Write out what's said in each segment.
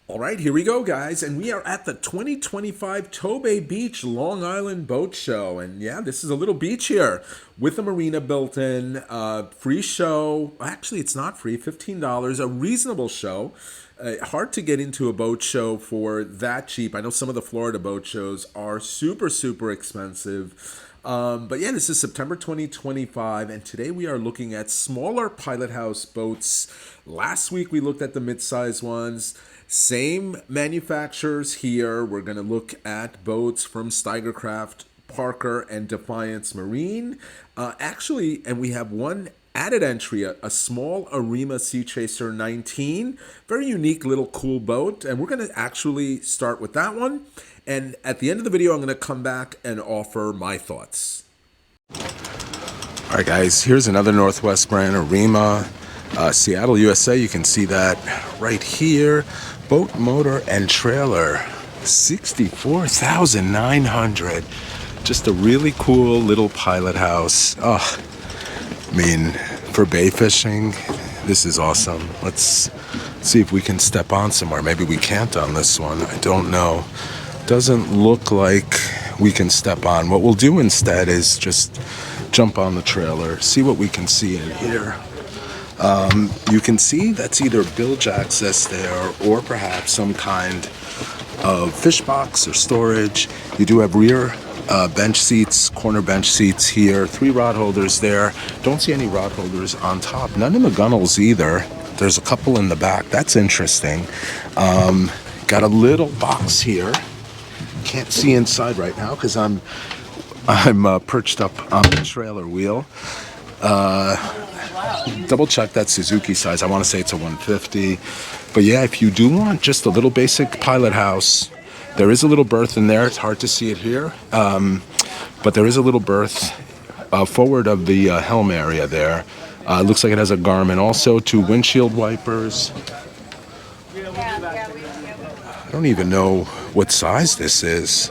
All right, here we go, guys, and we are at the 2025 Tobay Beach Long Island Boat Show. And yeah, this is a little beach here with a marina built in, free show. Actually, it's not free, $15, a reasonable show. Hard to get into a boat show for that cheap. I know some of the Florida boat shows are super, super expensive. But yeah, this is September 2025, and today we are looking at smaller pilot house boats. Last week we looked at the mid-size ones. Same manufacturers here. We're going to look at boats from Steiger Craft, Parker, and Defiance Marine. Actually, and we have one added entry, a small Arima Sea Chaser 19. Very unique little cool boat. And we're going to actually start with that one. And at the end of the video, I'm going to come back and offer my thoughts. All right, guys, here's another Northwest brand, Arima, Seattle, USA. You can see that right here. Boat, motor, and trailer, $64,900. Just a really cool little pilot house. Oh, I mean, for bay fishing, this is awesome. Let's see if we can step on somewhere. Maybe we can't on this one. I don't know. Doesn't look like we can step on. What we'll do instead is just jump on the trailer, see what we can see in here. You can see that's either bilge access there or perhaps some kind of fish box or storage. You do have rear bench seats, corner bench seats here, 3 rod holders there. Don't see any rod holders on top. None in the gunnels either. There's a couple in the back. That's interesting. Got a little box here. Can't see inside right now because I'm perched up on the trailer wheel. Double check that Suzuki size. I want to say it's a 150. But yeah, if you do want just a little basic pilot house, there is a little berth in there. It's hard to see it here. But there is a little berth forward of the helm area there. It looks like it has a Garmin. Also 2 windshield wipers. I don't even know what size this is.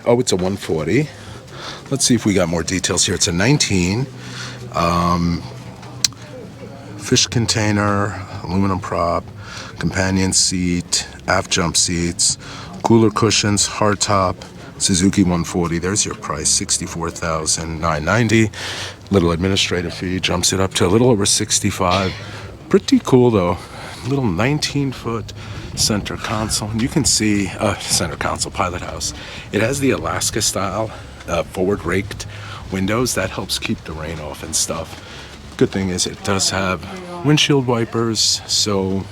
Oh, it's a 140. Let's see if we got more details here. It's a 19. Fish container, aluminum prop, companion seat, aft jump seats, cooler cushions, hardtop, Suzuki 140. There's your price, $64,990. Little administrative fee jumps it up to a little over 65. Pretty cool though. Little 19-foot center console. And you can see center console pilot house. It has the Alaska style forward raked windows. That helps keep the rain off and stuff. Good thing is it does have windshield wipers, so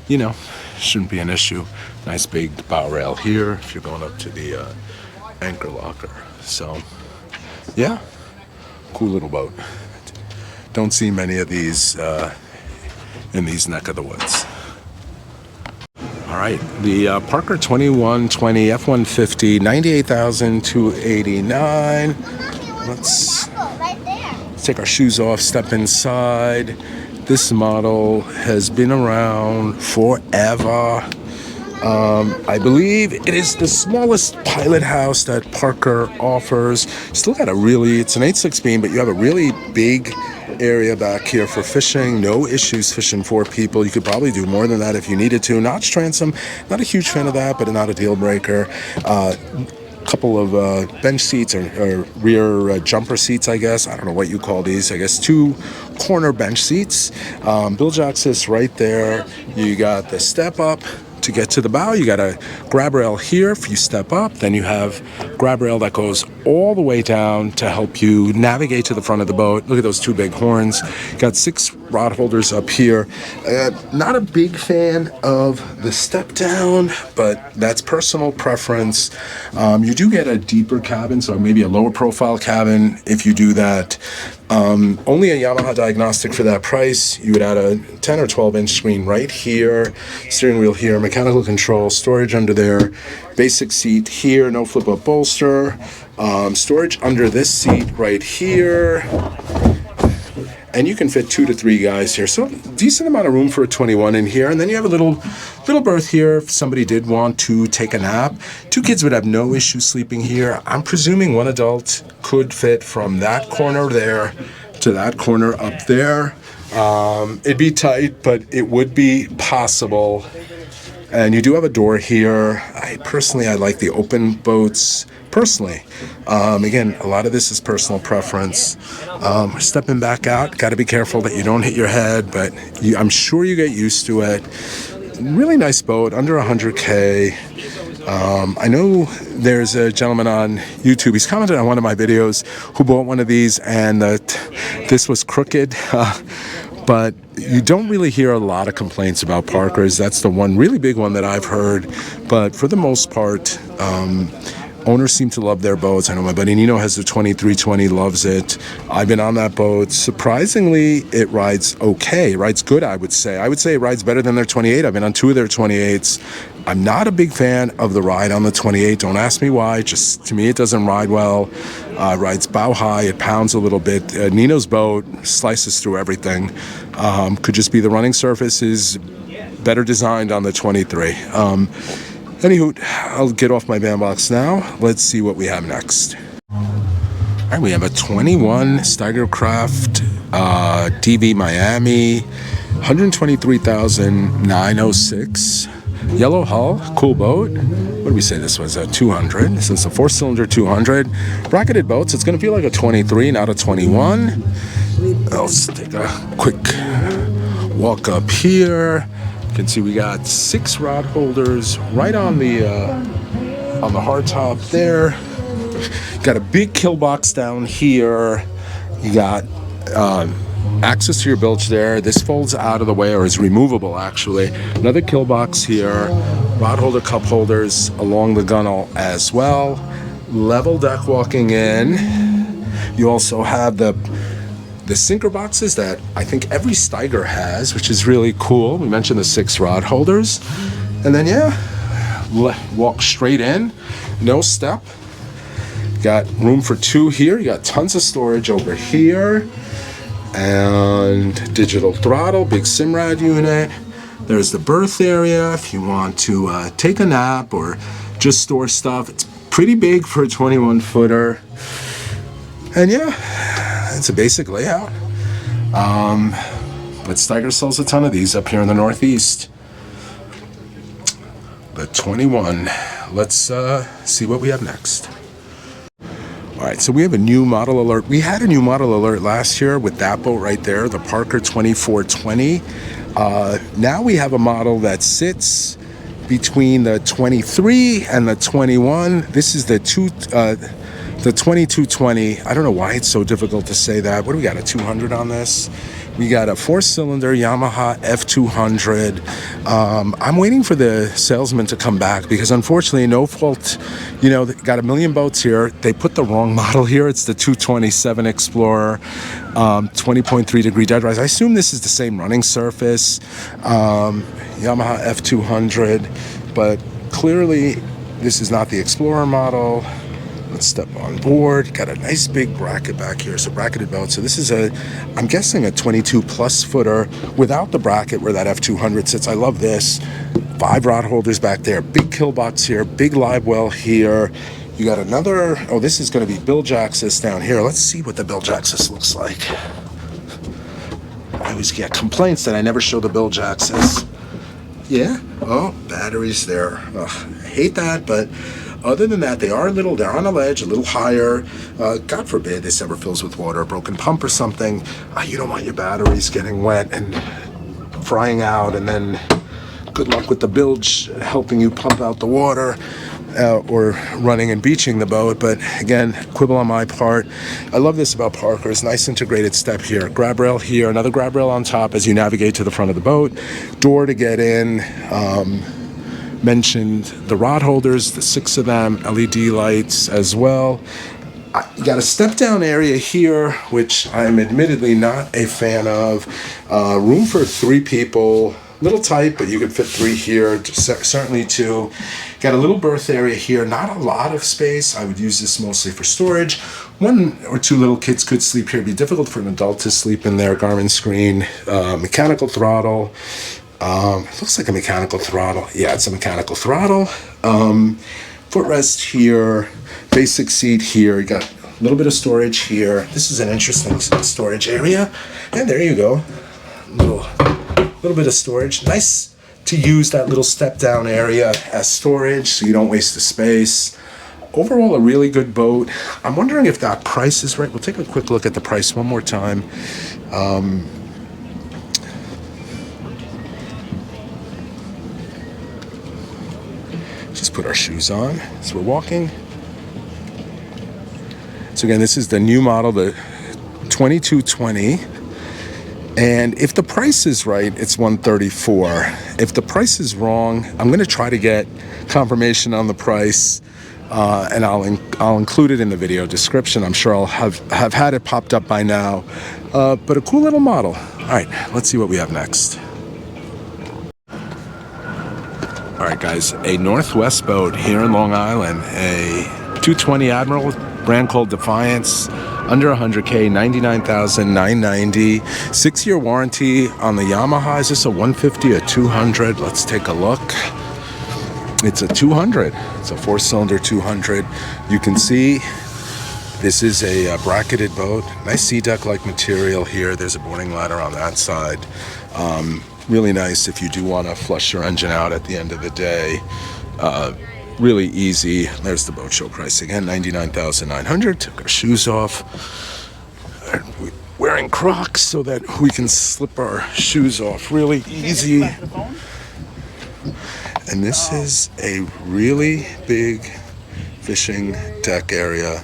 you know, shouldn't be an issue. Nice big bow rail here if you're going up to the anchor locker. So yeah, cool little boat. Don't see many of these in these neck of the woods. All right, the Parker 2120 F-150, $98,289. Let's take our shoes off, step inside. This model has been around forever. I believe it is the smallest pilot house that Parker offers. Still got it's an 8.6 beam, but you have a really big area back here for fishing. No issues fishing 4 people. You could probably do more than that if you needed to. Notch transom, not a huge fan of that, but not a deal breaker. Couple of bench seats or rear jumper seats, I guess. I don't know what you call these. I guess 2 corner bench seats. Bilge access right there. You got the step up to get to the bow. You got a grab rail here if you step up. Then you have grab rail that goes all the way down to help you navigate to the front of the boat. Look at those 2 big horns. Got 6 rod holders up here. Not a big fan of the step down, but that's personal preference. You do get a deeper cabin, so maybe a lower profile cabin if you do that. Only a Yamaha diagnostic for that price. You would add a 10 or 12 inch screen right here, steering wheel here, mechanical control, storage under there, basic seat here, no flip up bolster, storage under this seat right here. And you can fit 2 to 3 guys here. So decent amount of room for a 21 in here. And then you have a little berth here if somebody did want to take a nap. 2 kids would have no issue sleeping here. I'm presuming 1 adult could fit from that corner there to that corner up there. It'd be tight, but it would be possible. And you do have a door here. I like the open boats. Personally, again, a lot of this is personal preference. Stepping back out, got to be careful that you don't hit your head, but I'm sure you get used to it. Really nice boat, under 100K. I know there's a gentleman on YouTube, he's commented on one of my videos, who bought one of these, and this was crooked. But you don't really hear a lot of complaints about Parkers. That's the one really big one that I've heard. But for the most part, owners seem to love their boats. I know my buddy Nino has the 2320, loves it. I've been on that boat. Surprisingly, it rides okay. It rides good, I would say. I would say it rides better than their 28. I've been on 2 of their 28s. I'm not a big fan of the ride on the 28. Don't ask me why. Just to me, it doesn't ride well. It rides bow high. It pounds a little bit. Nino's boat slices through everything. Could just be the running surface is better designed on the 23. Anywho, I'll get off my band box now. Let's see what we have next. All right, we have a 21 Steiger Craft DV Miami, 123,906. Yellow hull, cool boat. What do we say this was? A 200. This is a 4-cylinder 200. Bracketed boats. It's going to feel like a 23, not a 21. Let's take a quick walk up here. You can see we got 6 rod holders right on the hardtop there. Got a big kill box down here. You got access to your bilge there. This folds out of the way, or is removable actually. Another kill box here. Rod holder, cup holders along the gunnel as well. Level deck walking in. You also have the sinker boxes that I think every Steiger has, which is really cool. We mentioned the 6 rod holders. And then, walk straight in, no step. Got room for 2 here. You got tons of storage over here. And digital throttle, big Simrad unit. There's the berth area if you want to take a nap or just store stuff. It's pretty big for a 21-footer. And it's a basic layout. But Steiger sells a ton of these up here in the Northeast. The 21. Let's see what we have next. All right, so we have a new model alert. We had a new model alert last year with that boat right there, the Parker 2420. Now we have a model that sits between the 23 and the 21. This is the 2220. I don't know why it's so difficult to say that. What do we got, a 200 on this? We got a 4-cylinder Yamaha F200. I'm waiting for the salesman to come back because unfortunately, no fault, they got a million boats here. They put the wrong model here. It's the 227 Explorer, 20.3 degree dead rise. I assume this is the same running surface, Yamaha F200, but clearly this is not the Explorer model. Let's step on board. Got a nice big bracket back here, so bracketed boat. So this is I'm guessing a 22 plus footer without the bracket where that F200 sits. I love this. 5 rod holders back there, big kill box here, big live well here. You got another, this is going to be bilge access down here. Let's see what the bilge access looks like. I always get complaints that I never show the bilge access. Yeah, batteries there. I hate that, but other than that, they're on a ledge, a little higher. God forbid this ever fills with water, a broken pump or something. You don't want your batteries getting wet and frying out, and then good luck with the bilge helping you pump out the water or running and beaching the boat. But again, quibble on my part. I love this about Parker's. Nice integrated step here. Grab rail here, another grab rail on top as you navigate to the front of the boat. Door to get in. Mentioned the rod holders, the 6 of them, LED lights as well. You got a step down area here, which I'm admittedly not a fan of. Room for 3 people, little tight, but you could fit 3 here, certainly 2. Got a little berth area here, not a lot of space. I would use this mostly for storage. 1 or 2 little kids could sleep here. It'd be difficult for an adult to sleep in there. Garmin screen, mechanical throttle. It looks like a mechanical throttle. Yeah, it's a mechanical throttle. Footrest here, basic seat here. You got a little bit of storage here. This is an interesting storage area. And there you go. little bit of storage. Nice to use that little step down area as storage so you don't waste the space. Overall, a really good boat. I'm wondering if that price is right. We'll take a quick look at the price one more time. Just put our shoes on as we're walking. So again, this is the new model, the 2220. And if the price is right, it's $134. If the price is wrong, I'm going to try to get confirmation on the price, and I'll include it in the video description. I'm sure I'll have had it popped up by now. But a cool little model. All right, let's see what we have next. All right, guys, a Northwest boat here in Long Island, a 220 Admiral, brand called Defiance, under 100K, $99,990, 6-year warranty on the Yamaha. Is this a 150, a 200? Let's take a look. It's a 200. It's a 4-cylinder 200. You can see this is a bracketed boat. Nice sea deck-like material here. There's a boarding ladder on that side. Really nice if you do want to flush your engine out at the end of the day. Really easy. There's the boat show price again, $99,900. Took our shoes off. We're wearing Crocs so that we can slip our shoes off really easy. And this is a really big fishing deck area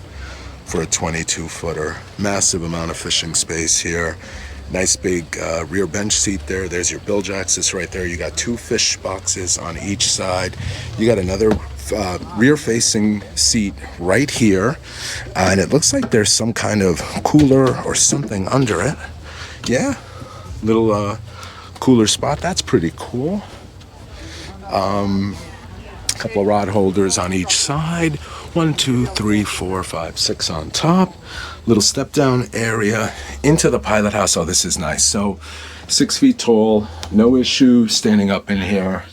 for a 22-footer. Massive amount of fishing space here. Nice big rear bench seat there. There's your bilge access right there. You got 2 fish boxes on each side. You got another rear-facing seat right here. And it looks like there's some kind of cooler or something under it. Yeah, little cooler spot. That's pretty cool. Couple of rod holders on each side. 1, 2, 3, 4, 5, 6 on top. Little step down area into the pilot house. Oh, this is nice. So 6 feet tall, no issue standing up in here.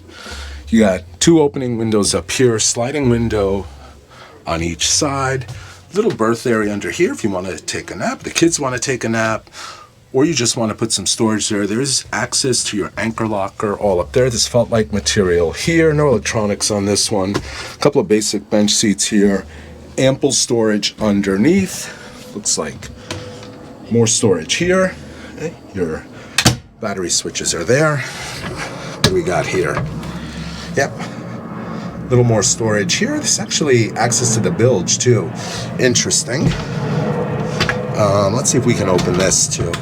You got 2 opening windows up here, sliding window on each side. Little berth area under here if you want to take a nap. The kids want to take a nap, or you just want to put some storage there. There's access to your anchor locker all up there. This felt-like material here. No electronics on this one. A couple of basic bench seats here. Ample storage underneath. Looks like more storage here. Okay. Your battery switches are there. What do we got here? Yep. A little more storage here. This is actually access to the bilge too. Interesting. Let's see if we can open this too.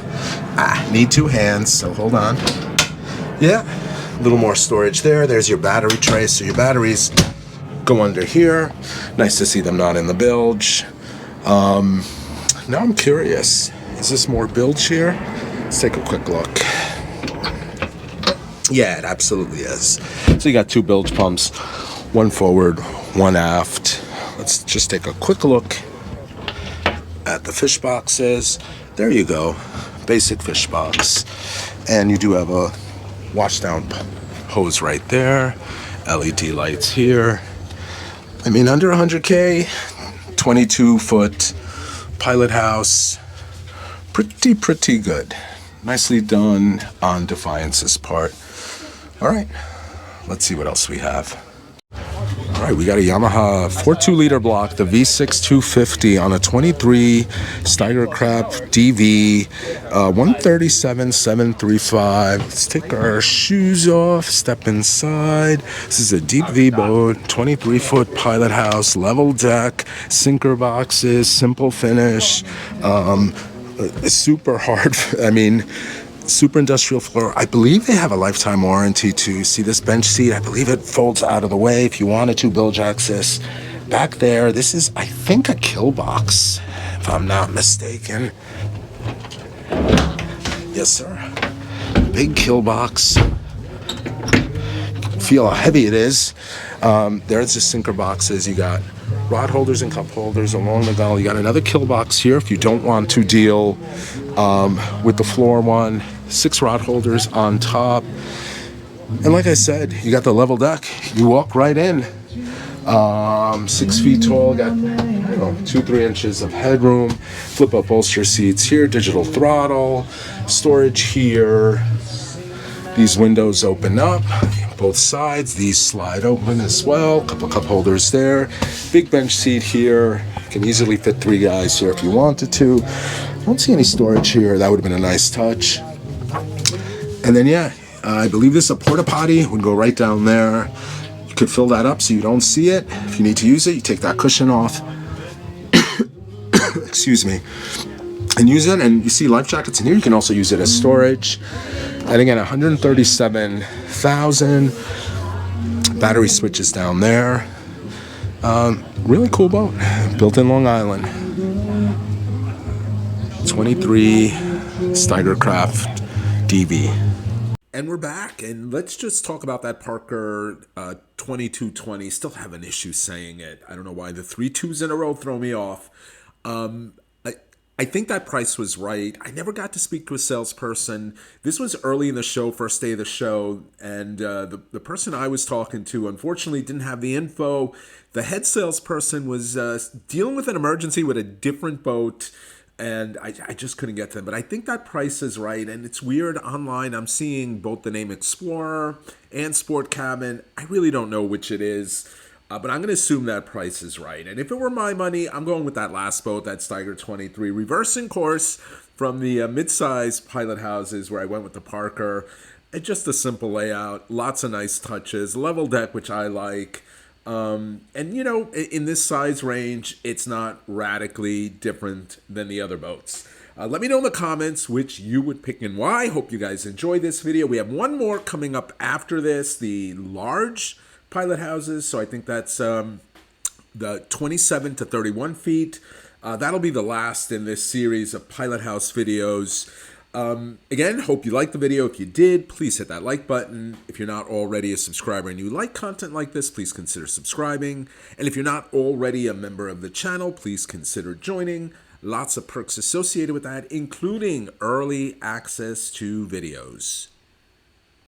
Need 2 hands, so hold on. Yeah, a little more storage there. There's your battery tray, so your batteries go under here. Nice to see them not in the bilge. Now I'm curious, is this more bilge here? Let's take a quick look. Yeah, it absolutely is. So you got 2 bilge pumps, 1 forward, 1 aft. Let's just take a quick look at the fish boxes. There you go, basic fish box. And you do have a wash down hose right there, LED lights here. I mean, under 100K, 22-foot pilot house, pretty good. Nicely done on Defiance's part. All right, let's see what else we have. All right, we got a Yamaha 4.2-liter block, the V6 250 on a 23 Steiger Craft DV, 137,735. Let's take our shoes off, step inside. This is a deep V boat, 23-foot pilot house, level deck, sinker boxes, simple finish, super hard. I mean, super industrial floor. I believe they have a lifetime warranty too. See this bench seat? I believe it folds out of the way if you wanted to. Bilge access back there. This is, I think, a kill box, if I'm not mistaken. Yes, sir. Big kill box. Feel how heavy it is. There's the sinker boxes. You got rod holders and cup holders along the gull. You got another kill box here if you don't want to deal with the floor one. 6 rod holders on top. And like I said, you got the level deck. You walk right in. 6 feet tall, got 2-3 inches of headroom. Flip up bolster seats here, digital throttle, storage here. These windows open up, both sides. These slide open as well. Couple cup holders there. Big bench seat here. Can easily fit 3 guys here if you wanted to. Don't see any storage here. That would have been a nice touch. And then yeah, I believe this is a porta potty. Would go right down there. You could fill that up so you don't see it. If you need to use it, you take that cushion off. Excuse me. And use it. And you see life jackets in here. You can also use it as storage. And again, 137,000. Battery switches down there. Really cool boat. Built in Long Island. 23 Steiger Craft DV. And we're back, and let's just talk about that Parker 2220. Still have an issue saying it. I don't know why the 3 2s in a row throw me off. I think that price was right. I never got to speak to a salesperson. This was early in the show, first day of the show, and the person I was talking to unfortunately didn't have the info. The head salesperson was dealing with an emergency with a different boat, and I just couldn't get to them. But I think that price is right, and it's weird online. I'm seeing both the name Explorer and Sport Cabin. I really don't know which it is. But I'm going to assume that price is right. And if it were my money, I'm going with that last boat, that Steiger 23. Reversing course from the mid-size Pilothouses where I went with the Parker. It's just a simple layout. Lots of nice touches. Level deck, which I like. And, you know, in this size range, it's not radically different than the other boats. Let me know in the comments which you would pick and why. Hope you guys enjoyed this video. We have one more coming up after this, the large Pilothouses, so I think that's the 27 to 31 feet. That'll be the last in this series of Pilothouse videos. Again, hope you liked the video. If you did, please hit that like button. If you're not already a subscriber and you like content like this, please consider subscribing. And if you're not already a member of the channel, please consider joining. Lots of perks associated with that, including early access to videos.